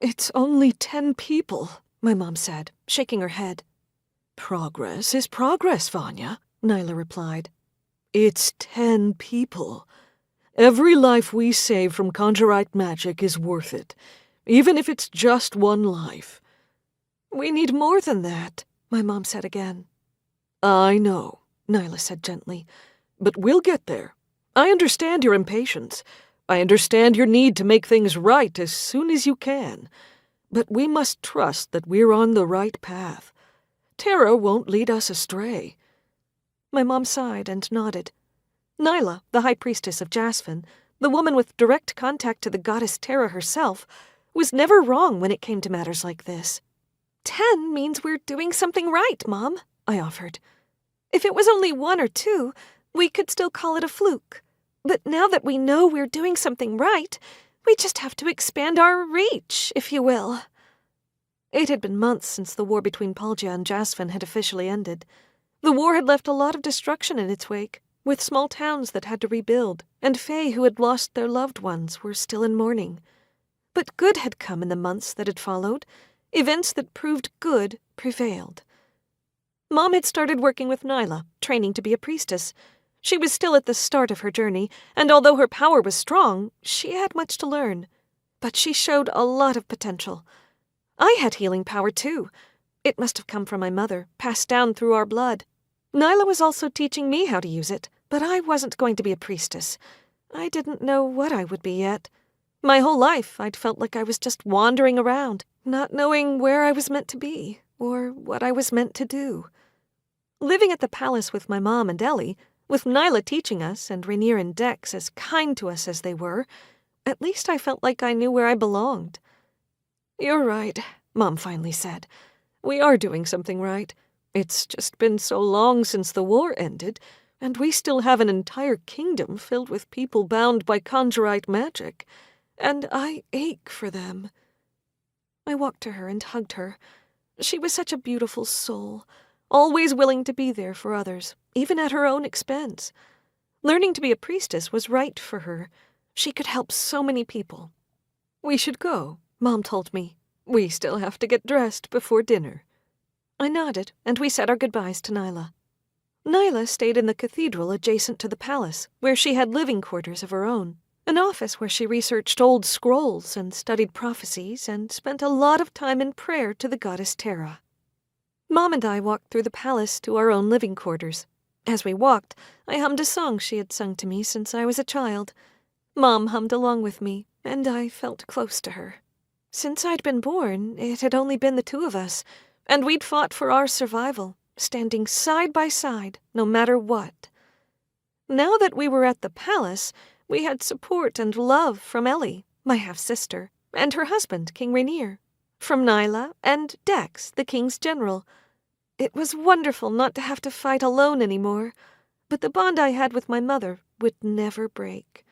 It's only 10 people, my mom said, shaking her head. Progress is progress, Vanya, Nyla replied. It's 10 people. Every life we save from Conjurite magic is worth it, even if it's just one life. We need more than that, my mom said again. I know, Nyla said gently, but we'll get there. I understand your impatience. I understand your need to make things right as soon as you can. But we must trust that we're on the right path. Terra won't lead us astray. My mom sighed and nodded. Nyla, the high priestess of Jasfin, the woman with direct contact to the goddess Terra herself, was never wrong when it came to matters like this. 10 means we're doing something right, Mom, I offered. If it was only 1 or 2, we could still call it a fluke. But now that we know we're doing something right, we just have to expand our reach, if you will. It had been months since the war between Palgia and Jasfin had officially ended. The war had left a lot of destruction in its wake, with small towns that had to rebuild, and Fae who had lost their loved ones were still in mourning. But good had come in the months that had followed. Events that proved good prevailed. Mom had started working with Nyla, training to be a priestess. She was still at the start of her journey, and although her power was strong, she had much to learn. But she showed a lot of potential. I had healing power, too. It must have come from my mother, passed down through our blood. Nyla was also teaching me how to use it, but I wasn't going to be a priestess. I didn't know what I would be yet. My whole life, I'd felt like I was just wandering around, not knowing where I was meant to be, or what I was meant to do. Living at the palace with my mom and Ellie, with Nyla teaching us and Rainier and Dex as kind to us as they were, at least I felt like I knew where I belonged. You're right, Mom finally said. We are doing something right. It's just been so long since the war ended, and we still have an entire kingdom filled with people bound by Conjurite magic, and I ache for them. I walked to her and hugged her. She was such a beautiful soul, always willing to be there for others, even at her own expense. Learning to be a priestess was right for her. She could help so many people. We should go, Mom told me. We still have to get dressed before dinner. I nodded, and we said our goodbyes to Nyla. Nyla stayed in the cathedral adjacent to the palace, where she had living quarters of her own, an office where she researched old scrolls and studied prophecies and spent a lot of time in prayer to the goddess Terra. Mom and I walked through the palace to our own living quarters. As we walked, I hummed a song she had sung to me since I was a child. Mom hummed along with me, and I felt close to her. Since I'd been born, it had only been the two of us, and we'd fought for our survival, standing side by side, no matter what. Now that we were at the palace, we had support and love from Ellie, my half-sister, and her husband, King Rainier, from Nyla and Dex, the king's general. It was wonderful not to have to fight alone anymore, but the bond I had with my mother would never break.